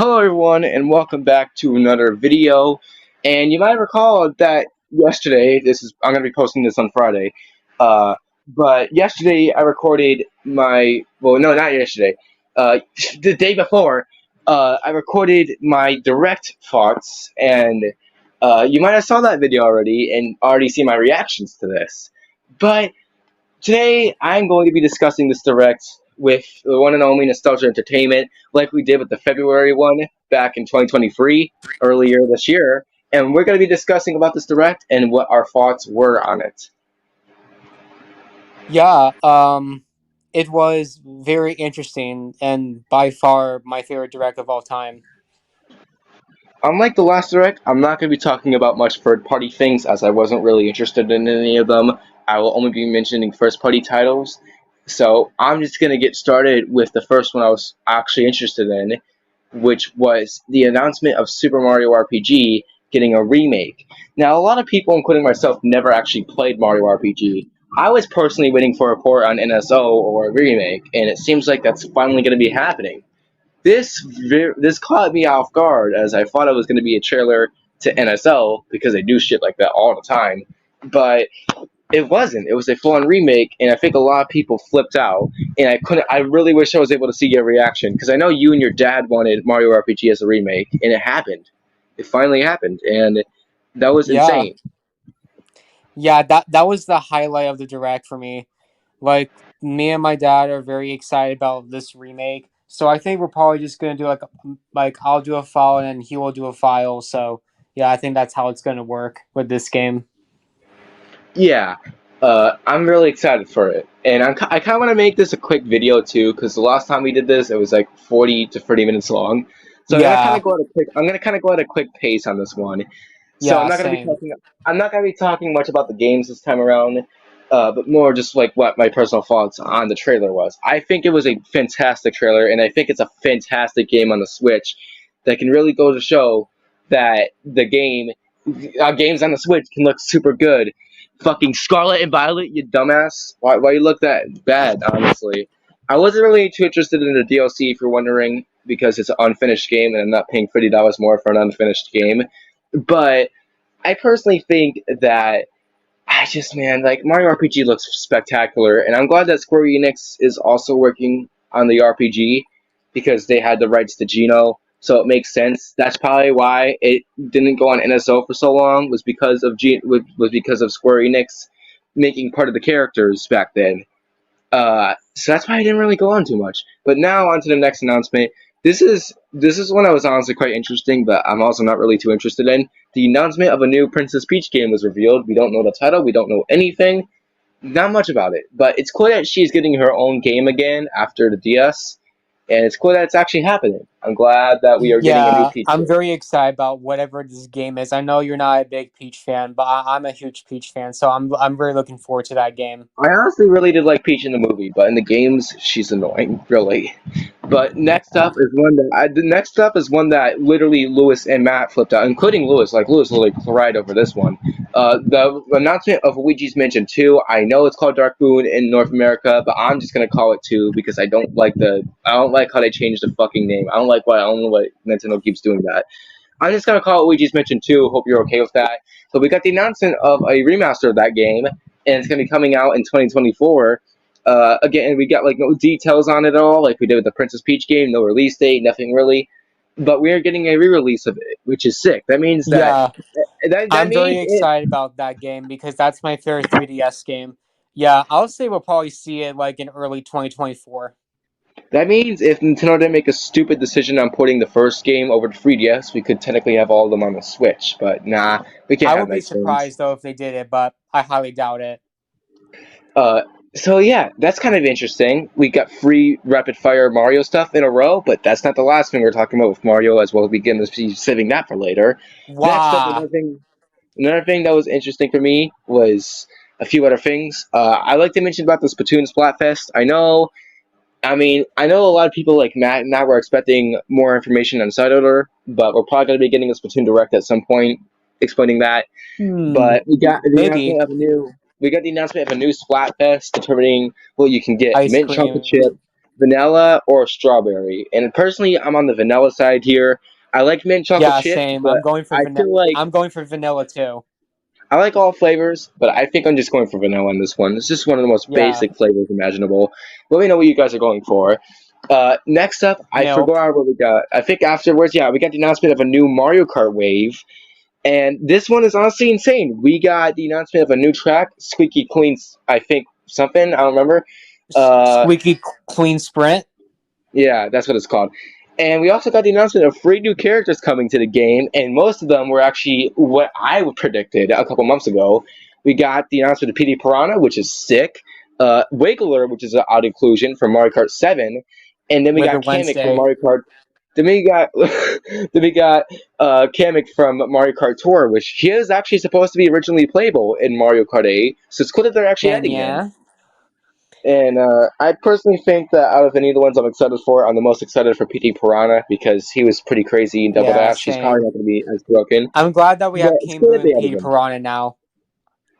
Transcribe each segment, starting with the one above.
Hello everyone and welcome back to another video. And you might recall that yesterday, I'm gonna be posting this on Friday. Uh, but yesterday I recorded no, not yesterday. The day before, I recorded my direct thoughts, and you might have saw that video already and already see my reactions to this. But today, I'm going to be discussing this direct with the one and only Nostalgia Entertainment, like we did with the February one back in 2023, earlier this year. And we're going to be discussing about this direct and what our thoughts were on it. Yeah, it was very interesting and by far my favorite direct of all time. Unlike the last direct, I'm not going to be talking about much third party things as I wasn't really interested in any of them. I will only be mentioning first party titles. So I'm just going to get started with the first one I was actually interested in, which was the announcement of Super Mario RPG getting a remake. Now, a lot of people, including myself, never actually played Mario RPG. I was personally waiting for a port on NSO or a remake, and it seems like that's finally going to be happening. This caught me off guard as I thought it was going to be a trailer to NSL because they do shit like that all the time, but it wasn't. It was a full-on remake, and I think a lot of people flipped out. And I couldn't. I really wish I was able to see your reaction because I know you and your dad wanted Mario RPG as a remake, and it happened. It finally happened, and that was Yeah. insane. Yeah, that was the highlight of the direct for me. Like me and my dad are very excited about this remake. So I think we're probably just going to do like I'll do a file and then he will do a file. So yeah, I think that's how it's going to work with this game. Yeah, I'm really excited for it, and I kind of want to make this a quick video too because the last time we did this, it was like 40 to 30 minutes long. So Yeah. I'm gonna kind of go at a quick pace on this one. So Yeah, same. I'm not gonna be talking much about the games this time around, but more just like what my personal thoughts on the trailer was. I think it was a fantastic trailer, and I think it's a fantastic game on the Switch that can really go to show that games on the Switch can look super good. Fucking Scarlet and Violet, you dumbass. Why you look that bad? Honestly, I wasn't really too interested in the DLC if you're wondering because it's an unfinished game, and I'm not paying $50 more for an unfinished game. But I personally think that like Mario RPG looks spectacular, and I'm glad that Square Enix is also working on the RPG because they had the rights to Geno, so it makes sense. That's probably why it didn't go on NSO for so long was because of Square Enix making part of the characters back then. So that's why I didn't really go on too much. But now on to the next announcement. This is one that was honestly quite interesting, but I'm also not really too interested in. The announcement of a new Princess Peach game was revealed. We don't know the title. We don't know anything. Not much about it. But it's cool that she's getting her own game again after the DS, and it's cool that it's actually happening. I'm glad that we are getting a new Yeah, Peach I'm game. very excited about whatever this game is. I know you're not a big Peach fan, but I'm a huge Peach fan, so I'm very looking forward to that game. I honestly really did like Peach in the movie, but in the games, she's annoying, really. But the next up is one that literally Lewis and Matt flipped out, including Lewis. Like Lewis literally cried over this one. The announcement of Luigi's Mansion 2. I know it's called Dark Moon in North America, but I'm just gonna call it 2 because I don't like how they changed the fucking name. I don't know why Nintendo keeps doing that. I'm just gonna call it Luigi's Mansion 2. Hope you're okay with that. So we got the announcement of a remaster of that game, and it's gonna be coming out in 2024. Again, we got like no details on it at all, like we did with the Princess Peach game. No release date, nothing really. But we are getting a re-release of it, which is sick. That means Yeah, that I'm very means it. excited about that game because that's my favorite 3DS game. Yeah, I'll say we'll probably see it like in early 2024. That means if Nintendo didn't make a stupid decision on porting the first game over to 3DS, we could technically have all of them on the Switch. But nah, we can't I have would be nice things. surprised though if they did it, but I highly doubt it. Uh, so yeah, that's kind of interesting. We got free rapid fire Mario stuff in a row, but that's not the last thing we're talking about with Mario, as well as begin to be saving that for later. Next up, Wow. another thing that was interesting for me was a few other things. I like to mention about the Splatoon Splatfest. I know a lot of people like Matt and that were expecting more information on Side Order, but we're probably going to be getting a Splatoon Direct at some point explaining that. Hmm. But Maybe we got the announcement of a new Splatfest determining what you can get: ice mint chocolate cream. chip, vanilla or strawberry. And personally, I'm on the vanilla side here. I like mint chocolate Yeah, chip, same. but I feel like I'm going for vanilla too. I like all flavors, but I think I'm just going for vanilla on this one. It's just one of the most Yeah, basic flavors imaginable. Let me know what you guys are going for. Next up, I milk. forgot what we got. I think afterwards, yeah, we got the announcement of a new Mario Kart wave. And this one is honestly insane. We got the announcement of a new track, Squeaky Clean, I think something, I don't remember. Uh, Squeaky clean sprint. yeah, that's what it's called. And we also got the announcement of 3 new characters coming to the game, and most of them were actually what I predicted a couple months ago. We got the announcement of PD Piranha, which is sick. Wiggler, which is an odd inclusion from Mario Kart 7, and then we Wither got Kamek from Wednesday. Mario Kart. Then we got then we got Kamek from Mario Kart Tour, which he is actually supposed to be originally playable in Mario Kart 8. So it's cool that they're actually Then adding him. yeah, And I personally think that out of any of the ones I'm excited for, I'm the most excited for PT Piranha because he was pretty crazy in Double yeah, Dash. He's probably same. not going to be as broken, I'm glad that we but have it's King cool Boo that they and added Petey him. Piranha now.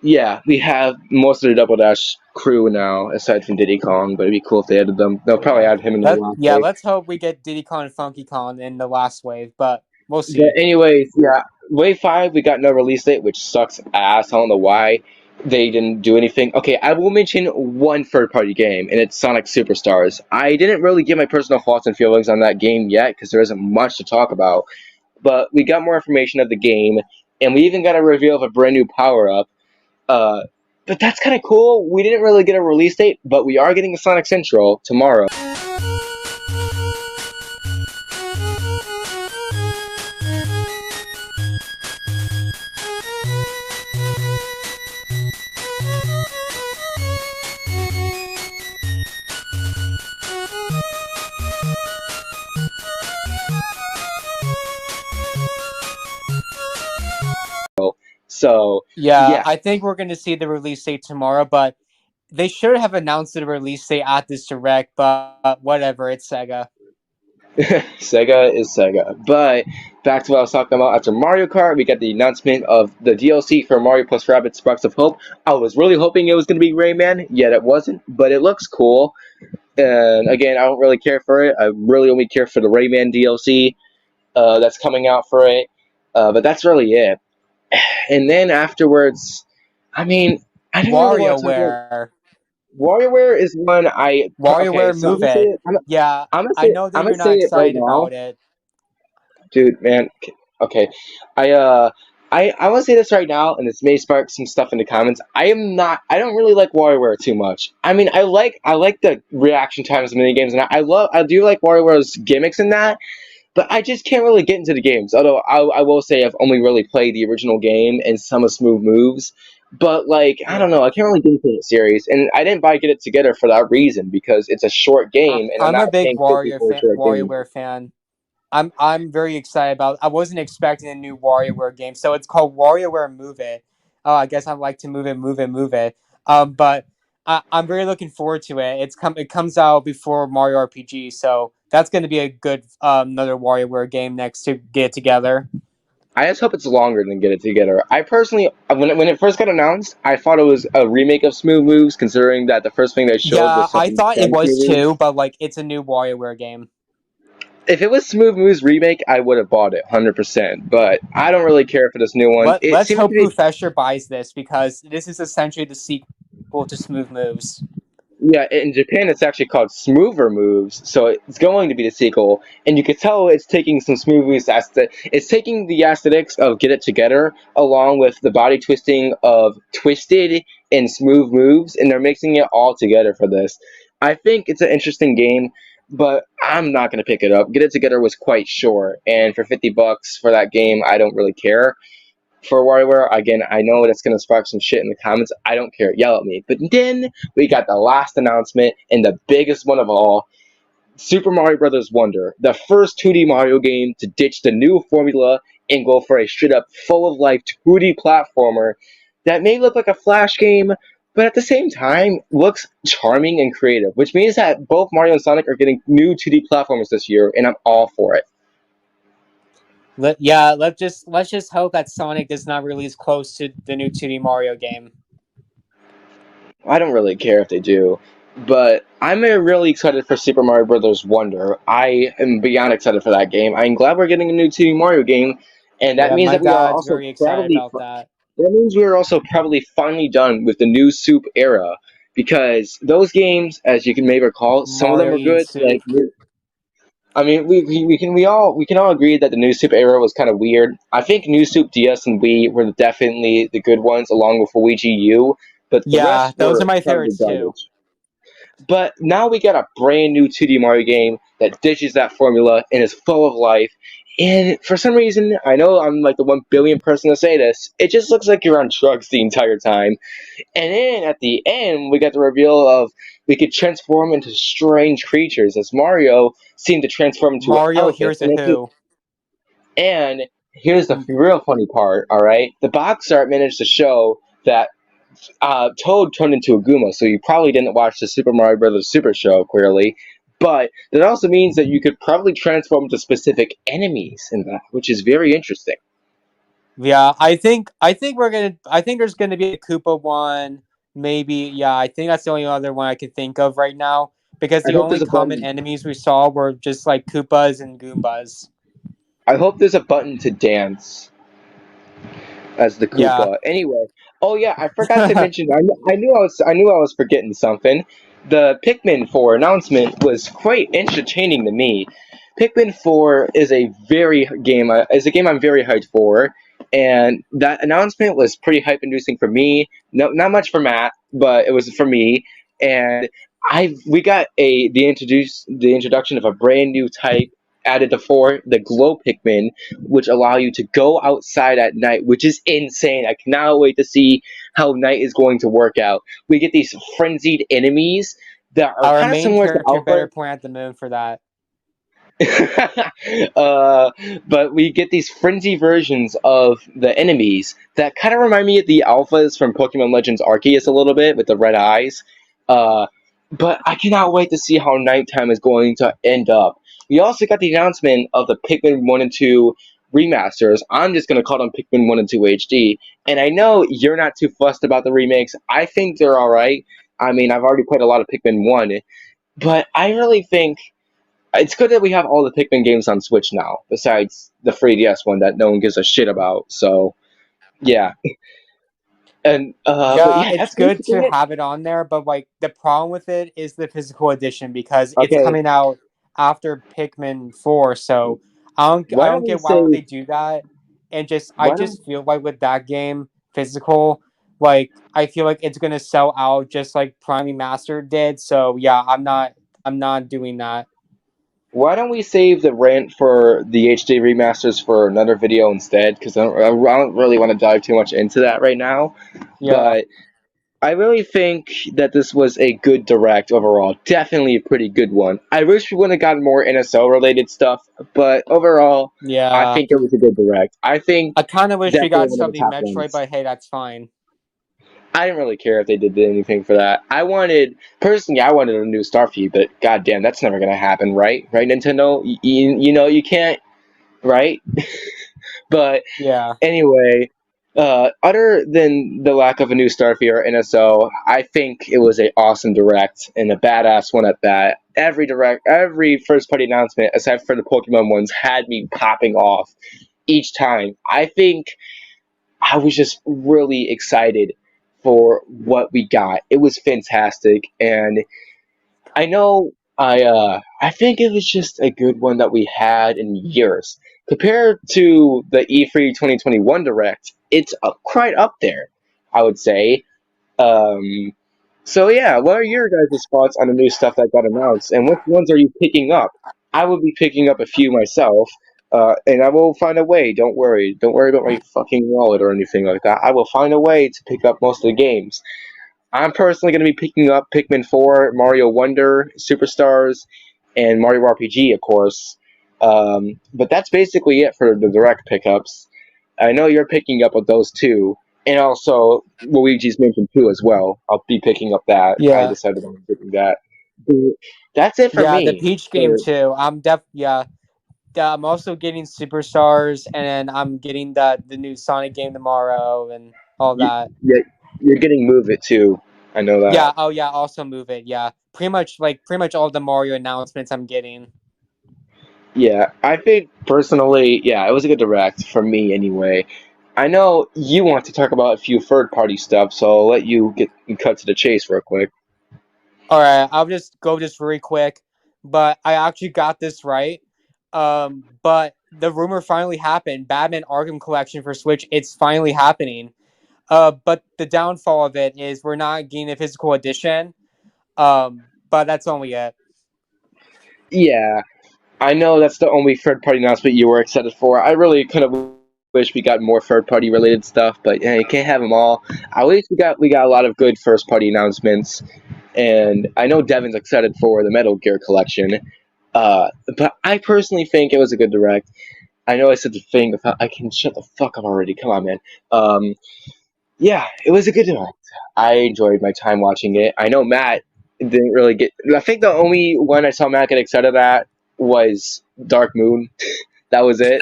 Yeah, we have most of the Double Dash crew now, aside from Diddy Kong, but it'd be cool if they added them. They'll probably Yeah. add him in the last wave. Let's hope we get Diddy Kong and Funky Kong in the last wave, but we'll But see. anyways, yeah, Wave 5, we got no release date, which sucks ass. I don't know why they didn't do anything. Okay, I will mention one third-party game, and it's Sonic Superstars. I didn't really give my personal thoughts and feelings on that game yet because there isn't much to talk about. But we got more information of the game, and we even got a reveal of a brand new power-up. Uh, but that's kind of cool. We didn't really get a release date, but we are getting a Sonic Central tomorrow. So, Yeah, yeah. I think we're going to see the release date tomorrow, but they should have announced the release date at this direct, but whatever, it's Sega. Sega is Sega. But back to what I was talking about. After Mario Kart, we got the announcement of the DLC for Mario plus Rabbids Sparks of Hope. I was really hoping it was going to be Rayman, yet it wasn't. But it looks cool. And again, I don't really care for it. I really only care for the Rayman DLC that's coming out for it. But that's really it. And then afterwards, I mean, I didn't really want to talk about WarioWare. WarioWare is one I okay. WarioWare So I'm Move gonna say It. it. Yeah, I'm gonna I say know that I'm gonna you're say not it right excited now, about it. dude, man. Okay, I I want to say this right now, and this may spark some stuff in the comments. I don't really like WarioWare too much. I mean, I like the reaction times of mini games, and I do like WarioWare's gimmicks in that. But I just can't really get into the games. Although I will say I've only really played the original game and some of Smooth Moves. But like I don't Yeah. know, I can't really get into the series, and I didn't buy Get It Together for that reason because it's a short game, and I'm I'm a not big paying 50 for a short game. WarioWare fan. I'm very excited about. I wasn't expecting a new WarioWare game, so it's called WarioWare Move It. Oh, I guess I like to move it, move it, move it. But I'm very looking forward to it. It comes out before Mario RPG, so that's going to be a good another WarioWare game next to get together. I just hope it's longer than Get It Together. I personally, when it first got announced, I thought it was a remake of Smooth Moves, considering that the first thing they showed Yeah, was I something thought it Sonic was related. too, but like it's a new WarioWare game. If it was Smooth Moves remake, I would have bought it 100%. But I don't really care for this new one. It Let's seems to hope be Professor buys this because this is essentially the sequel to Smooth Moves. Yeah, in Japan it's actually called Smoother Moves, so it's going to be the sequel, and you could tell it's taking some Smooth Moves it's taking the aesthetics of Get It Together along with the body twisting of Twisted and Smooth Moves, and they're mixing it all together for this. I think it's an interesting game, but I'm not going to pick it up. Get It Together was quite short, and for $50 for that game, I don't really care for WarioWare. Again, I know that's going to spark some shit in the comments. I don't care. Yell at me. But then we got the last announcement and the biggest one of all, Super Mario Bros. Wonder, the first 2D Mario game to ditch the new formula and go for a straight up full of life 2D platformer that may look like a Flash game, but at the same time looks charming and creative, which means that both Mario and Sonic are getting new 2D platformers this year, and I'm all for it. Let's just hope that Sonic does not release close to the new 2D Mario game. I don't really care if they do. But I'm really excited for Super Mario Brothers Wonder. I am beyond excited for that game. I'm glad we're getting a new 2D Mario game, and that Yeah, means my that we are dad's also very excited probably about that. that means we are also probably finally done with the new Soup era, because those games, as you can maybe recall, some of them Mario were eating good. soup. I mean, we can all agree that the New Soup era was kind of weird. I think New Soup DS and Wii were definitely the good ones, along with Luigi U, but the Yeah, rest those are were my probably favorites too. garbage. But now we got a brand new 2D Mario game that ditches that formula and is full of life. And for some reason, I know I'm like the 1 billion person to say this, it just looks like you're on drugs the entire time. And then at the end, we got the reveal of we could transform into strange creatures, as Mario seemed to transform into an Mario elephant. Here's a Who. And here's the real funny part, all right? The box art managed to show that Toad turned into a Goomba, so you probably didn't watch the Super Mario Brothers Super Show, clearly. But that also means that you could probably transform into specific enemies in that, which is very interesting. Yeah, I think there's gonna be a Koopa one. Maybe, yeah, I think that's the only other one I can think of right now. Because I the hope only there's a common button. enemies we saw were just like Koopas and Goombas. I hope there's a button to dance as the Yeah. Koopa. Anyway, oh yeah, I forgot to mention. I knew I was forgetting something. The Pikmin 4 announcement was quite entertaining to me. Pikmin 4 is a game I'm very hyped for, and that announcement was pretty hype inducing for me. No, not much for Matt, but it was for me. And we got the introduction of a brand new type added to 4, the glow Pikmin, which allow you to go outside at night, which is insane. I cannot wait to see how night is going to work out. We get these frenzied enemies that are Our kind of main similar to character Alpha. better point at the moon for that. uh, but we get these frenzy versions of the enemies that kind of remind me of the alphas from Pokemon Legends Arceus a little bit with the red eyes. Uh, but I cannot wait to see how nighttime is going to end up. We also got the announcement of the Pikmin 1 and 2 remasters. I'm just going to call them Pikmin 1 and 2 HD. And I know you're not too fussed about the remakes. I think they're alright. I mean, I've already played a lot of Pikmin 1, but I really think it's good that we have all the Pikmin games on Switch now, besides the 3DS one that no one gives a shit about. So yeah, and but Yeah, yeah, it's that's good basically to it. have it on there, but like the problem with it is the physical edition because it's Okay, coming out after Pikmin 4, so I why don't don't we get why would say they do that. And just I why don't just feel like with that game physical, like I feel like it's gonna sell out just like Prime Master did. So yeah, I'm not doing that. why don't we save the rant for the HD remasters for another video instead? Because I don't really want to dive too much into that right now. Yeah. But I really think that this was a good direct overall. Definitely a pretty good one. I wish we would have gotten more NSL related stuff, but overall, I Yeah. think it was a good direct. I think I kind of wish we definitely got one of the something top Metroid, ones. but hey, that's fine. I didn't really care if they did anything for that. Personally, I wanted a new Starfy, but goddamn, that's never gonna happen, right? Right, Nintendo? You know you can't, right? But Yeah. anyway, other than the lack of a new Starfy or NSO, I think it was a awesome direct and a badass one at that. Every first party announcement, aside for the Pokemon ones, had me popping off each time. I think I was just really excited for what we got. It was fantastic, and I know I think it was just a good one that we had in years. Compared to the E3 2021 Direct, it's quite up there, I would say. Um, so yeah, what are your guys' thoughts on the new stuff that got announced, and which ones are you picking up? I will be picking up a few myself, and I will find a way. Don't worry about my fucking wallet or anything like that. I will find a way to pick up most of the games. I'm personally going to be picking up Pikmin 4, Mario Wonder, Superstars, and Mario RPG, of course. But that's basically it for the direct pickups. I know you're picking up with those two, and also Luigi's Mansion 2 as well. I'll be picking up that. I Yeah. decided on picking that. But that's it for Yeah, the me. Peach game For too. Yeah. I'm also getting Superstars, and then I'm getting the new Sonic game tomorrow, and all you, that. you're getting Move It too. I know that. Yeah. Oh yeah. Also move it. Yeah. pretty much all the Mario announcements I'm getting. Yeah, I think personally, yeah, it was a good direct for me anyway. I know you want to talk about a few third party stuff, so I'll let you get cut to the chase real quick. All right, I'll just go just very quick, but I actually got this right. But the rumor finally happened. Batman Arkham Collection for Switch, it's finally happening. But the downfall of it is we're not getting a physical edition. But that's only it. Yeah, I know that's the only third party announcement you were excited for. I really kind of wish we got more third party related stuff, but yeah, you can't have them all. At least we got a lot of good first party announcements, and I know Devin's excited for the Metal Gear collection. But I personally think it was a good direct. I know I said the thing. If I can shut the fuck up already. Come on, man. Yeah, it was a good direct. I enjoyed my time watching it. I know Matt didn't really get. I think the only one I saw Matt get excited at was Dark Moon. That was it.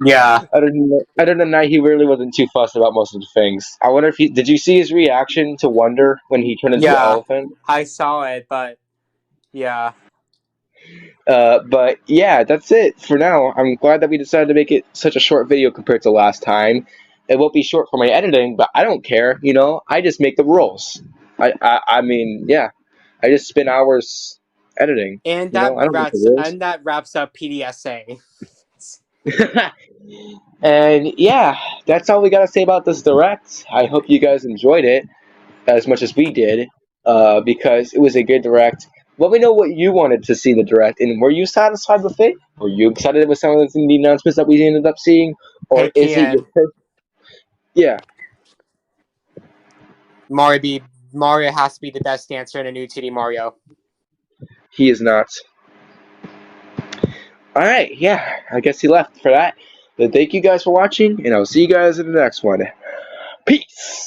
Yeah, Other than that, he really wasn't too fussed about most of the things. I wonder if he did. You see his reaction to Wonder when he turned into the yeah, elephant? I saw it, but yeah, But yeah, that's it for now. I'm glad that we decided to make it such a short video compared to last time. It won't be short for my editing, but I don't care. I just make the rules. I mean, yeah, I just spend hours editing. and I don't make the rules. that wraps up PDSA. And yeah, that's all we gotta say about this direct. I hope you guys enjoyed it as much as we did, because it was a good direct. Let me know what you wanted to see in the direct, and were you satisfied with it? Were you excited with some of the announcements that we ended up seeing, Hey, or is it your Kian, yeah? Mario has to be the best dancer in a new Titty Mario. He is not. All right, yeah, I guess he left for that. But thank you guys for watching, and I'll see you guys in the next one. Peace.